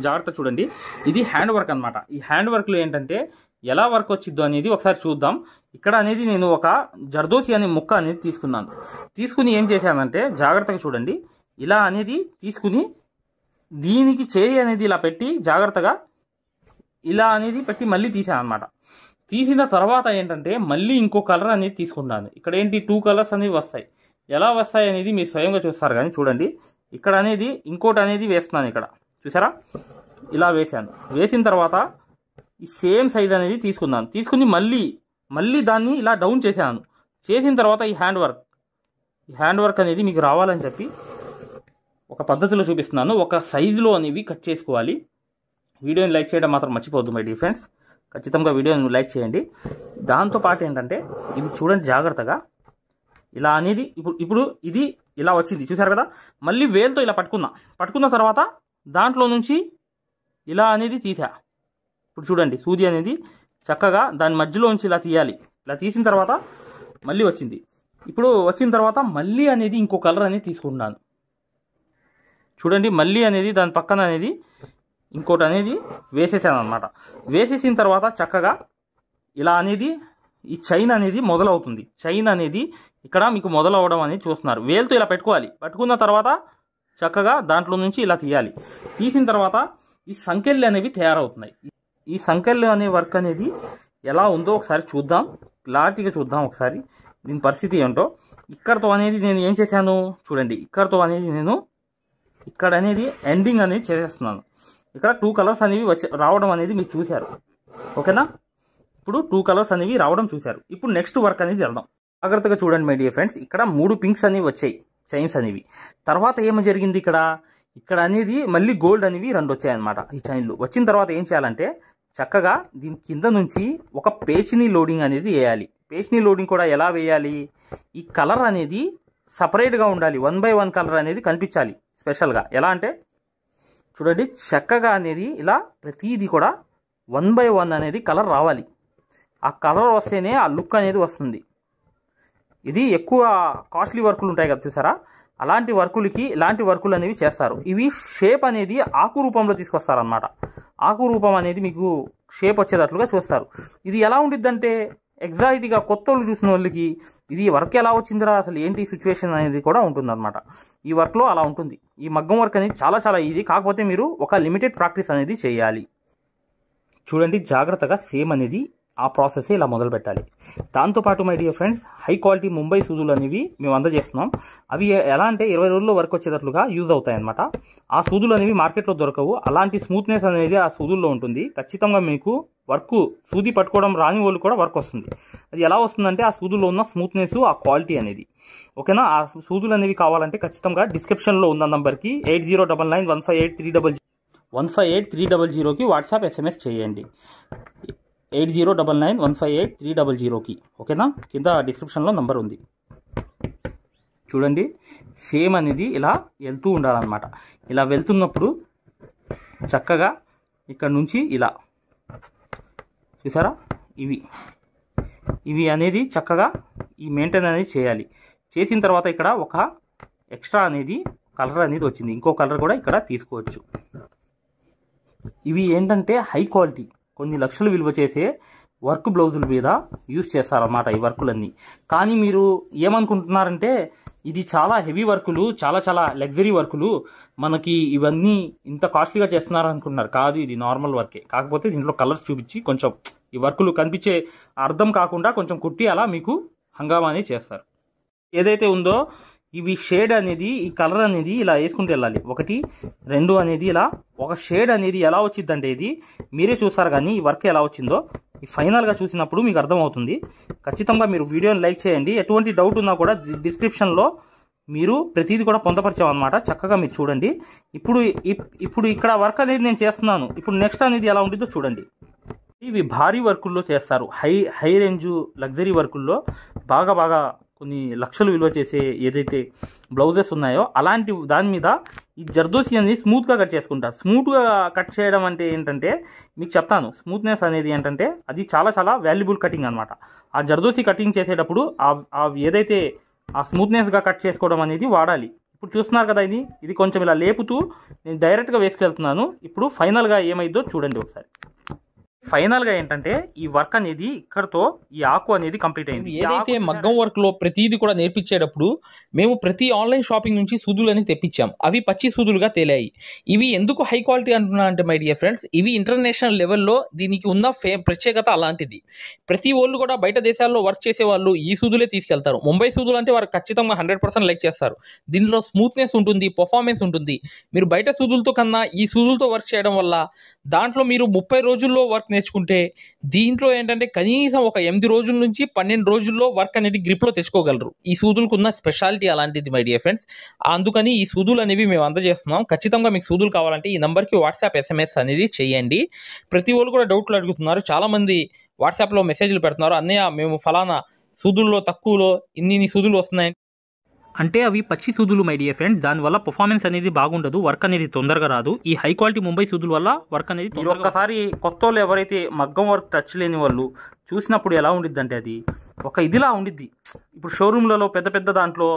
జాగ్రత్త చూడండి, ఇది హ్యాండ్ వర్క్ అనమాట. ఈ హ్యాండ్ వర్క్లో ఏంటంటే ఎలా వర్క్ వచ్చిద్దో అనేది ఒకసారి చూద్దాం. ఇక్కడ అనేది నేను ఒక జర్దోసి అనే ముక్క అనేది తీసుకుని ఏం చేశానంటే జాగ్రత్తగా చూడండి, ఇలా అనేది తీసుకుని దీనికి చేయి అనేది ఇలా పెట్టి జాగ్రత్తగా ఇలా అనేది పెట్టి మళ్ళీ తీసాను అనమాట. తీసిన తర్వాత ఏంటంటే మళ్ళీ ఇంకో కలర్ అనేది తీసుకున్నాను. ఇక్కడ ఏంటి 2 కలర్స్ అనేవి వస్తాయి. ఎలా వస్తాయి అనేది మీరు స్వయంగా చూస్తారు. కానీ చూడండి, ఇక్కడ అనేది ఇంకోటి అనేది వేస్తున్నాను. ఇక్కడ చూసారా, ఇలా వేసాను. వేసిన తర్వాత ఈ సేమ్ సైజ్ అనేది తీసుకుని మళ్ళీ దాన్ని ఇలా డౌన్ చేశాను. చేసిన తర్వాత ఈ హ్యాండ్ వర్క్ అనేది మీకు రావాలని చెప్పి ఒక పద్ధతిలో చూపిస్తున్నాను. ఒక సైజులో అనేవి కట్ చేసుకోవాలి. వీడియోని లైక్ చేయడం మాత్రం మర్చిపోవద్దు మై డియర్ ఫ్రెండ్స్. ఖచ్చితంగా వీడియోని లైక్ చేయండి. దాంతోపాటు ఏంటంటే ఇది చూడండి జాగ్రత్తగా, ఇలా అనేది ఇప్పుడు ఇది ఇలా వచ్చింది చూసారు కదా. మళ్ళీ వేలుతో ఇలా పట్టుకున్న తర్వాత దాంట్లో నుంచి ఇలా అనేది తీసా. ఇప్పుడు చూడండి, సూది అనేది చక్కగా దాని మధ్యలో నుంచి ఇలా తీయాలి. ఇలా తీసిన తర్వాత మళ్ళీ వచ్చింది. ఇప్పుడు వచ్చిన తర్వాత మళ్ళీ అనేది ఇంకో కలర్ అనేది తీసుకుంటున్నాను. చూడండి, మళ్ళీ అనేది దాని పక్కన అనేది ఇంకోటి అనేది వేసేసాను అనమాట. వేసేసిన తర్వాత చక్కగా ఇలా అనేది ఈ చైన్ అనేది మొదలవుతుంది. చైన్ అనేది ఇక్కడ మీకు మొదలవడం అనేది చూస్తున్నారు. వేలుతో ఇలా పట్టుకున్న తర్వాత చక్కగా దాంట్లో నుంచి ఇలా తీయాలి. తీసిన తర్వాత ఈ సంకెళ్ళు అనేవి తయారవుతున్నాయి. ఈ సంకెళ్ళు అనే వర్క్ అనేది ఎలా ఉందో ఒకసారి చూద్దాం, క్లారిటీగా చూద్దాం ఒకసారి దీని పరిస్థితి ఏంటో. ఇక్కడతో అనేది నేను ఏం చేశాను చూడండి, ఇక్కడతో అనేది నేను ఇక్కడ అనేది ఎండింగ్ అనేది చేసేస్తున్నాను. ఇక్కడ 2 కలర్స్ అనేవి రావడం అనేది మీరు చూశారు. ఓకేనా, ఇప్పుడు 2 కలర్స్ అనేవి రావడం చూశారు. ఇప్పుడు నెక్స్ట్ వర్క్ అనేది వెళ్దాం. జాగ్రత్తగా చూడండి మై డియర్ ఫ్రెండ్స్. ఇక్కడ 3 పింక్స్ అనేవి వచ్చాయి, చైన్స్ అనేవి. తర్వాత ఏమి జరిగింది, ఇక్కడ అనేది మళ్ళీ గోల్డ్ అనేవి 2 వచ్చాయన్నమాట. ఈ చైన్లు వచ్చిన తర్వాత ఏం చేయాలంటే చక్కగా దీని కింద నుంచి ఒక పేచినీ లోడింగ్ అనేది వేయాలి. పేచినీ లోడింగ్ కూడా ఎలా వేయాలి, ఈ కలర్ అనేది సపరేట్గా ఉండాలి. 1 by 1 కలర్ అనేది కనిపించాలి స్పెషల్గా. ఎలా అంటే చూడండి, చక్కగా అనేది ఇలా ప్రతిదీ కూడా 1 by 1 అనేది కలర్ రావాలి. ఆ కలర్ వస్తేనే ఆ లుక్ అనేది వస్తుంది. ఇది ఎక్కువ కాస్ట్లీ వర్కులు ఉంటాయి కదా చూసారా, అలాంటి వర్కులకి ఇలాంటి వర్కులు అనేవి చేస్తారు. ఇవి షేప్ అనేది ఆకు రూపంలో తీసుకొస్తారు అన్నమాట. ఆకు రూపం అనేది మీకు షేప్ వచ్చేటట్లుగా చూస్తారు. ఇది ఎలా ఉండిద్దంటే ఎగ్జాక్ట్గా కొత్త వాళ్ళు చూసిన వాళ్ళకి ఇది వర్క్ ఎలా వచ్చిందిరా అసలు ఏంటి సిచ్యువేషన్ అనేది కూడా ఉంటుందన్నమాట. ఈ వర్క్లో అలా ఉంటుంది. ఈ మగ్గం వర్క్ అనేది చాలా చాలా ఈజీ. కాకపోతే మీరు ఒక లిమిటెడ్ ప్రాక్టీస్ అనేది చేయాలి. చూడండి జాగ్రత్తగా సేమ్ అనేది ఆ ప్రాసెస్ ఇలా మొదలు పెట్టాలి. దాంతోపాటు my dear friends, high quality Mumbai సూదులు అనేవి మేము అందజేస్తున్నాం. అవి ఎలా అంటే 20 రోజుల్లో వర్క్ వచ్చేటట్లుగా యూజ్ అవుతాయి అన్నమాట. ఆ సూదులు అనేవి మార్కెట్లో దొరకవు. అలాంటి స్మూత్నెస్ అనేది ఆ సూదుల్లో ఉంటుంది. ఖచ్చితంగా మీకు సూది పట్టుకోవడం రాని వాళ్ళు కూడా వర్క్ వస్తుంది. అది ఎలా వస్తుందంటే ఆ సూదుల్లో ఉన్న స్మూత్నెస్, ఆ క్వాలిటీ అనేది. ఓకేనా, ఆ సూదులు అనేవి కావాలంటే ఖచ్చితంగా డిస్క్రిప్షన్లో ఉన్న నంబర్కి 8099158300కి వాట్సాప్ SMS చేయండి. 8099158300కి. ఓకేనా, కింద డిస్క్రిప్షన్లో నంబర్ ఉంది. చూడండి, సేమ్ అనేది ఇలా వెళ్తూ ఉండాలన్నమాట. ఇలా వెళ్తున్నప్పుడు చక్కగా ఇక్కడ నుంచి ఇలా చూసారా, ఇవి అనేది చక్కగా ఈ మెయింటైన్ అనేది చేయాలి. చేసిన తర్వాత ఇక్కడ ఒక ఎక్స్ట్రా అనేది కలర్ అనేది వచ్చింది. ఇంకో కలర్ కూడా ఇక్కడ తీసుకోవచ్చు. ఇవి ఏంటంటే హై క్వాలిటీ, కొన్ని లక్షలు విలువ చేసే వర్క్ బ్లౌజుల మీద యూజ్ చేస్తారన్నమాట ఈ వర్కులన్నీ. కానీ మీరు ఏమనుకుంటున్నారంటే ఇది చాలా హెవీ వర్కులు, చాలా చాలా లగ్జరీ వర్కులు, మనకి ఇవన్నీ ఇంత కాస్ట్లీగా చేస్తున్నారు అనుకుంటున్నారు. కాదు, ఇది నార్మల్ వర్కే. కాకపోతే దీంట్లో కలర్స్ చూపించి కొంచెం ఈ వర్కులు కనిపించే అర్థం కాకుండా కొంచెం కుట్టి అలా మీకు హంగామా అనేది చేస్తారు. ఏదైతే ఉందో ఇవి షేడ్ అనేది, ఈ కలర్ అనేది ఇలా వేసుకుంటూ వెళ్ళాలి. 1, 2 అనేది ఇలా ఒక షేడ్ అనేది ఎలా వచ్చిందంటే ఇది మీరే చూస్తారు. కానీ ఈ వర్క్ ఎలా వచ్చిందో ఈ ఫైనల్గా చూసినప్పుడు మీకు అర్థమవుతుంది. ఖచ్చితంగా మీరు వీడియోని లైక్ చేయండి. ఎటువంటి డౌట్ ఉన్నా కూడా డిస్క్రిప్షన్లో మీరు ప్రతిదీ కూడా పొందపరిచామన్నమాట. చక్కగా మీరు చూడండి. ఇప్పుడు ఇక్కడ వర్క్ అనేది నేను చేస్తున్నాను. ఇప్పుడు నెక్స్ట్ అనేది ఎలా ఉంటుందో చూడండి. ఇవి భారీ వర్కుల్లో చేస్తారు. హై రేంజ్ లగ్జరీ వర్కుల్లో బాగా కొన్ని లక్షలు విలువ చేసే ఏదైతే బ్లౌజెస్ ఉన్నాయో అలాంటి దాని మీద ఈ జర్దోసి అనేది స్మూత్గా కట్ చేసుకుంటారు. స్మూత్గా కట్ చేయడం అంటే ఏంటంటే మీకు చెప్తాను. స్మూత్నెస్ అనేది ఏంటంటే అది చాలా చాలా వాల్యుబుల్ కటింగ్ అనమాట. ఆ జర్దోసి కటింగ్ చేసేటప్పుడు ఏదైతే ఆ స్మూత్నెస్గా కట్ చేసుకోవడం అనేది వాడాలి. ఇప్పుడు చూస్తున్నారు కదా, ఇది కొంచెం ఇలా లేపుతూ నేను డైరెక్ట్గా వేసుకెళ్తున్నాను. ఇప్పుడు ఫైనల్గా ఏమైందో చూడండి ఒకసారి. ఫైనల్గా ఏంటంటే ఈ వర్క్ అనేది ఇక్కడతో ఈ ఆకు అనేది కంప్లీట్ అయింది. ఏదైతే మగ్గం వర్క్లో ప్రతిదీ కూడా నేర్పించేటప్పుడు మేము ప్రతి ఆన్లైన్ షాపింగ్ నుంచి సూదులని తెప్పించాం. అవి పచ్చి సూదులుగా తేలాయి. ఇవి ఎందుకు హై క్వాలిటీ అంటున్నా అంటే మై డియర్ ఫ్రెండ్స్, ఇవి ఇంటర్నేషనల్ లెవెల్లో దీనికి ఉన్న ప్రత్యేకత అలాంటిది. ప్రతి వాళ్ళు కూడా బయట దేశాల్లో వర్క్ చేసే వాళ్ళు ఈ సూదులే తీసుకెళ్తారు. ముంబై సూదులు అంటే వారు ఖచ్చితంగా 100% లైక్ చేస్తారు. దీనిలో స్మూత్నెస్ ఉంటుంది, పర్ఫార్మెన్స్ ఉంటుంది. మీరు బయట సూదులతో కన్నా ఈ సూదులతో వర్క్ చేయడం వల్ల దాంట్లో మీరు 30 రోజుల్లో వర్క్ నేర్చుకుంటే దీంట్లో ఏంటంటే కనీసం ఒక 8 రోజుల నుంచి 12 రోజుల్లో వర్క్ అనేది గ్రిప్లో తెచ్చుకోగలరు. ఈ సూదులకు ఉన్న స్పెషాలిటీ అలాంటిది మై డియర్ ఫ్రెండ్స్. అందుకని ఈ సూదులు అనేవి మేము అందజేస్తున్నాం. ఖచ్చితంగా మీకు సూదులు కావాలంటే ఈ నెంబర్కి వాట్సాప్ SMS అనేది చేయండి. ప్రతి వాళ్ళు కూడా డౌట్లు అడుగుతున్నారు. చాలామంది వాట్సాప్లో మెసేజ్లు పెడుతున్నారు, అన్నయ్య మేము ఫలానా సూదుల్లో తక్కువలో ఇన్ని సూదులు వస్తున్నాయి అంటే అవి పచ్చి సూదులు మై డియర్ ఫ్రెండ్స్. దానివల్ల పర్ఫార్మెన్స్ అనేది బాగుండదు, వర్క్ అనేది తొందరగా రాదు. ఈ హై క్వాలిటీ ముంబై సూదుల వల్ల వర్క్ అనేది మీరు ఒక్కసారి కొత్త వాళ్ళు ఎవరైతే మగ్గం వర్క్ టచ్ లేని వాళ్ళు చూసినప్పుడు ఎలా ఉండిద్ది అంటే అది ఒక ఇదిలా ఉండిద్ది. ఇప్పుడు షోరూమ్లలో పెద్ద దాంట్లో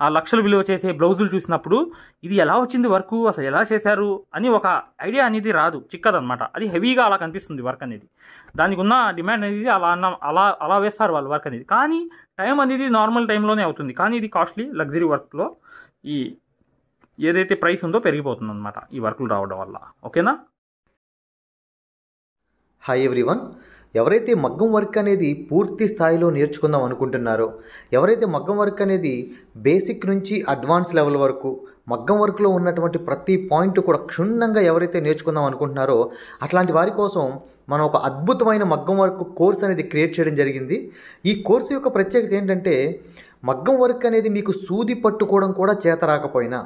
ఆ లక్షలు విలువ చేసే బ్లౌజులు చూసినప్పుడు ఇది ఎలా వచ్చింది వర్క్, అసలు ఎలా చేశారు అని ఒక ఐడియా అనేది రాదు, చిక్కదనమాట. అది హెవీగా అలా కనిపిస్తుంది వర్క్ అనేది. దానికి ఉన్న డిమాండ్ అనేది అలా వేస్తారు వాళ్ళు వర్క్ అనేది. కానీ టైం అనేది నార్మల్ టైంలోనే అవుతుంది. కానీ ఇది కాస్ట్లీ లగ్జరీ వర్క్లో ఈ ఏదైతే ప్రైస్ ఉందో పెరిగిపోతుంది అనమాట ఈ వర్క్లు రావడం వల్ల. ఓకేనా? Hi everyone. ఎవరైతే మగ్గం వర్క్ అనేది పూర్తి స్థాయిలో నేర్చుకుందాం అనుకుంటున్నారో, ఎవరైతే మగ్గం వర్క్ అనేది బేసిక్ నుంచి అడ్వాన్స్ లెవెల్ వరకు మగ్గం వర్క్లో ఉన్నటువంటి ప్రతి పాయింట్ కూడా క్షుణ్ణంగా ఎవరైతే నేర్చుకుందాం అనుకుంటున్నారో అట్లాంటి వారి కోసం మనం ఒక అద్భుతమైన మగ్గం వర్క్ కోర్స్ అనేది క్రియేట్ చేయడం జరిగింది. ఈ కోర్సు యొక్క ప్రత్యేకత ఏంటంటే మగ్గం వర్క్ అనేది మీకు సూది పట్టుకోవడం కూడా చేత రాకపోయినా,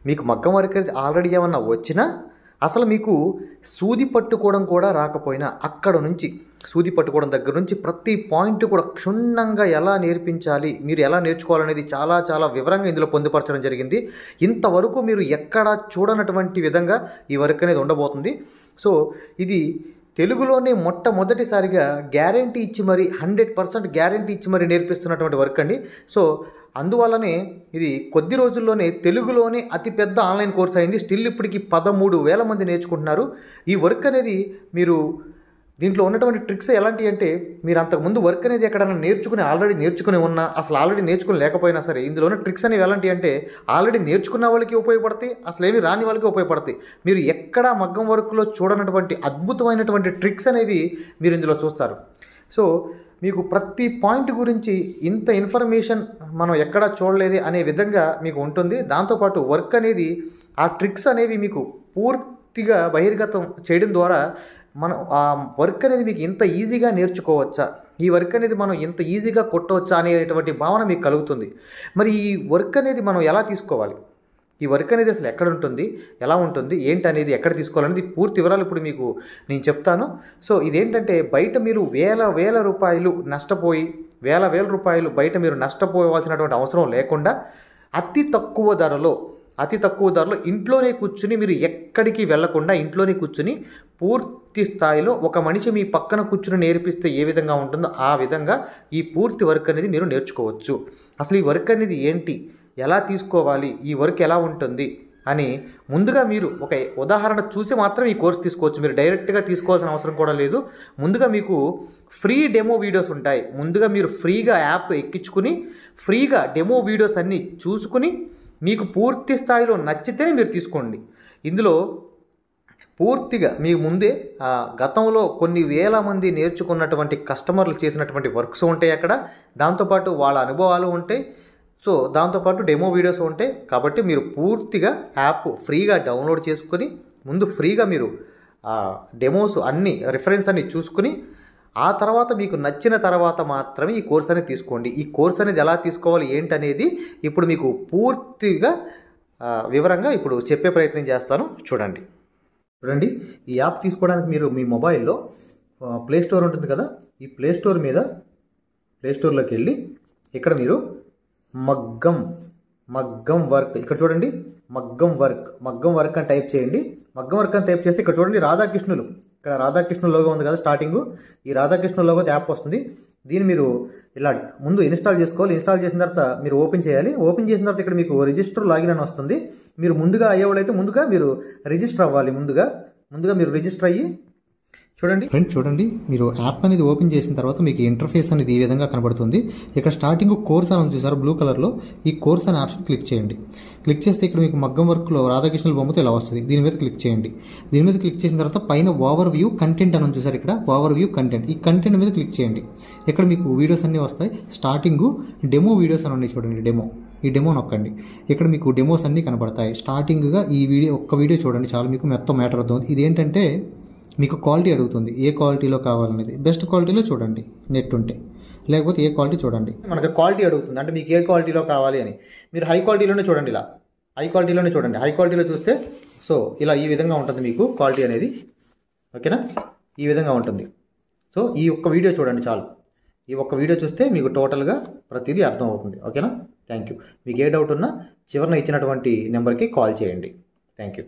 మీకు మగ్గం వర్క్ అనేది ఆల్రెడీ ఏమన్నా వచ్చినా, అసలు మీకు సూది పట్టుకోవడం కూడా రాకపోయినా అక్కడ నుంచి సూది పట్టుకోవడం దగ్గర నుంచి ప్రతి పాయింట్ కూడా క్షుణ్ణంగా ఎలా నేర్పించాలి, మీరు ఎలా నేర్చుకోవాలనేది చాలా వివరంగా ఇందులో పొందుపరచడం జరిగింది. ఇంతవరకు మీరు ఎక్కడా చూడనటువంటి విధంగా ఈ వర్క్ అనేది ఉండబోతుంది. సో ఇది తెలుగులోనే మొట్టమొదటిసారిగా గ్యారంటీ ఇచ్చి మరి 100% గ్యారంటీ ఇచ్చి మరి నేర్పిస్తున్నటువంటి వర్క్ అండి. సో అందువల్లనే ఇది కొద్ది రోజుల్లోనే తెలుగులోనే అతిపెద్ద ఆన్లైన్ కోర్స్ అయింది. స్టిల్ ఇప్పటికి 13,000 మంది నేర్చుకుంటున్నారు. ఈ వర్క్ అనేది మీరు దీంట్లో ఉన్నటువంటి ట్రిక్స్ ఎలాంటివి అంటే, మీరు అంతకుముందు వర్క్ అనేది ఎక్కడైనా ఆల్రెడీ నేర్చుకుని ఉన్నా, అసలు ఆల్రెడీ నేర్చుకుని లేకపోయినా సరే ఇందులో ఉన్న ట్రిక్స్ అనేవి ఎలాంటివి అంటే ఆల్రెడీ నేర్చుకున్న వాళ్ళకి ఉపయోగపడతాయి, అసలు ఏమి రాని వాళ్ళకి ఉపయోగపడతాయి. మీరు ఎక్కడా మగ్గం వర్క్లో చూడనటువంటి అద్భుతమైనటువంటి ట్రిక్స్ అనేవి మీరు ఇందులో చూస్తారు. సో మీకు ప్రతి పాయింట్ గురించి ఇంత ఇన్ఫర్మేషన్ మనం ఎక్కడా చూడలేదే అనే విధంగా మీకు ఉంటుంది. దాంతోపాటు వర్క్ అనేది ఆ ట్రిక్స్ అనేవి మీకు పూర్తిగా బహిర్గతం చేయడం ద్వారా మనం ఆ వర్క్ అనేది మీకు ఇంత ఈజీగా నేర్చుకోవచ్చా, ఈ వర్క్ అనేది మనం ఇంత ఈజీగా కొట్టవచ్చా అనేటువంటి భావన మీకు కలుగుతుంది. మరి ఈ వర్క్ అనేది మనం ఎలా తీసుకోవాలి, ఈ వర్క్ అనేది అసలు ఎక్కడ ఉంటుంది, ఎలా ఉంటుంది, ఏంటి అనేది ఎక్కడ తీసుకోవాలనేది పూర్తి వివరాలు ఇప్పుడు మీకు నేను చెప్తాను. సో ఇదేంటంటే బయట మీరు వేల రూపాయలు నష్టపోయి వేల రూపాయలు బయట మీరు నష్టపోవాల్సినటువంటి అవసరం లేకుండా అతి తక్కువ ధరలో ఇంట్లోనే కూర్చుని, మీరు ఎక్కడికి వెళ్లకుండా ఇంట్లోనే కూర్చుని పూర్తి స్థాయిలో ఒక మనిషి మీ పక్కన కూర్చుని నేర్పిస్తే ఏ విధంగా ఉంటుందో ఆ విధంగా ఈ పూర్తి వర్క్ అనేది మీరు నేర్చుకోవచ్చు. అసలు ఈ వర్క్ అనేది ఏంటి, ఎలా తీసుకోవాలి, ఈ వర్క్ ఎలా ఉంటుంది అని ముందుగా మీరు ఒక ఉదాహరణ చూసి మాత్రం ఈ కోర్స్ తీసుకోవచ్చు. మీరు డైరెక్ట్గా తీసుకోవాల్సిన అవసరం కూడా లేదు. ముందుగా మీకు ఫ్రీ డెమో వీడియోస్ ఉంటాయి. ముందుగా మీరు ఫ్రీగా యాప్ ఎక్కించుకుని ఫ్రీగా డెమో వీడియోస్ అన్నీ చూసుకుని మీకు పూర్తి స్థాయిలో నచ్చితేనే మీరు తీసుకోండి. ఇందులో పూర్తిగా మీకు ముందే గతంలో కొన్ని వేల మంది నేర్చుకున్నటువంటి కస్టమర్లు చేసినటువంటి వర్క్స్ ఉంటాయి అక్కడ. దాంతోపాటు వాళ్ళ అనుభవాలు ఉంటాయి. సో దాంతోపాటు డెమో వీడియోస్ ఉంటాయి. కాబట్టి మీరు పూర్తిగా యాప్ ఫ్రీగా డౌన్లోడ్ చేసుకొని ముందు ఫ్రీగా మీరు డెమోస్ అన్నీ రిఫరెన్స్ అన్నీ చూసుకుని ఆ తర్వాత మీకు నచ్చిన తర్వాత మాత్రమే ఈ కోర్స్ అనేది తీసుకోండి. ఈ కోర్స్ అనేది ఎలా తీసుకోవాలి ఏంటనేది ఇప్పుడు మీకు పూర్తిగా వివరంగా ఇప్పుడు చెప్పే ప్రయత్నం చేస్తాను. చూడండి. ఈ యాప్ తీసుకోవడానికి మీరు మీ మొబైల్లో ప్లే స్టోర్ ఉంటుంది కదా, ఈ ప్లే స్టోర్లోకి వెళ్ళి ఇక్కడ మీరు మగ్గం వర్క్ ఇక్కడ చూడండి, మగ్గం వర్క్ అని టైప్ చేయండి. మగ్గం వర్క్ అని టైప్ చేస్తే ఇక్కడ చూడండి రాధాకృష్ణులు, ఇక్కడ రాధాకృష్ణ లోగో ఉంది కదా స్టార్టింగ్, ఈ రాధాకృష్ణ లోగో యాప్ వస్తుంది. దీన్ని మీరు ఇలా ముందు ఇన్స్టాల్ చేసుకోవాలి. ఇన్స్టాల్ చేసిన తర్వాత మీరు ఓపెన్ చేయాలి. ఓపెన్ చేసిన తర్వాత ఇక్కడ మీకు రిజిస్టర్ లాగిన్ అని వస్తుంది. మీరు ముందుగా అయ్యేవాళ్ళైతే ముందుగా మీరు రిజిస్టర్ అవ్వాలి. ముందుగా మీరు రిజిస్టర్ అయ్యి చూడండి ఫ్రెండ్స్, చూడండి మీరు యాప్ అనేది ఓపెన్ చేసిన తర్వాత మీకు ఇంటర్ఫేస్ అనేది ఈ విధంగా కనబడుతుంది. ఇక్కడ స్టార్టింగ్ కోర్స్ అని చూసారు బ్లూ కలర్లో, ఈ కోర్స్ అనే ఆప్షన్ క్లిక్ చేయండి. క్లిక్ చేస్తే ఇక్కడ మీకు మగ్గం వర్క్లో రాధాకృష్ణుల బొమ్మతో ఇలా వస్తుంది. దీని మీద క్లిక్ చేయండి. దీని మీద క్లిక్ చేసిన తర్వాత పైన ఓవర్ వ్యూ కంటెంట్ అని చూసారు. ఇక్కడ ఓవర్ వ్యూ కంటెంట్, ఈ కంటెంట్ మీద క్లిక్ చేయండి. ఇక్కడ మీకు వీడియోస్ అన్నీ వస్తాయి. స్టార్టింగ్ డెమో వీడియోస్ అని ఉన్నాయి చూడండి, డెమో, ఈ డెమో నొక్కండి. ఇక్కడ మీకు డెమోస్ అన్నీ కనబడతాయి. స్టార్టింగ్గా ఈ వీడియో ఒక్క వీడియో చూడండి చాలు, మీకు మొత్తం మ్యాటర్ అవుతుంది. ఇదేంటంటే మీకు క్వాలిటీ అడుగుతుంది, ఏ క్వాలిటీలో కావాలనేది. బెస్ట్ క్వాలిటీలో చూడండి నెట్ ఉంటే, లేకపోతే ఏ క్వాలిటీ చూడండి. మనకి క్వాలిటీ అడుగుతుంది, అంటే మీకు ఏ క్వాలిటీలో కావాలి అని. మీరు హై క్వాలిటీలోనే చూడండి, ఇలా హై క్వాలిటీలోనే చూడండి. హై క్వాలిటీలో చూస్తే సో ఇలా ఈ విధంగా ఉంటుంది మీకు క్వాలిటీ అనేది. ఓకేనా, ఈ విధంగా ఉంటుంది. సో ఈ ఒక్క వీడియో చూడండి చాలు. ఈ ఒక్క వీడియో చూస్తే మీకు టోటల్గా ప్రతిదీ అర్థం అవుతుంది. ఓకేనా, థ్యాంక్ యూ. మీకు ఏ డౌట్ ఉన్నా చివరిన ఇచ్చినటువంటి నెంబర్కి కాల్ చేయండి. Thank you.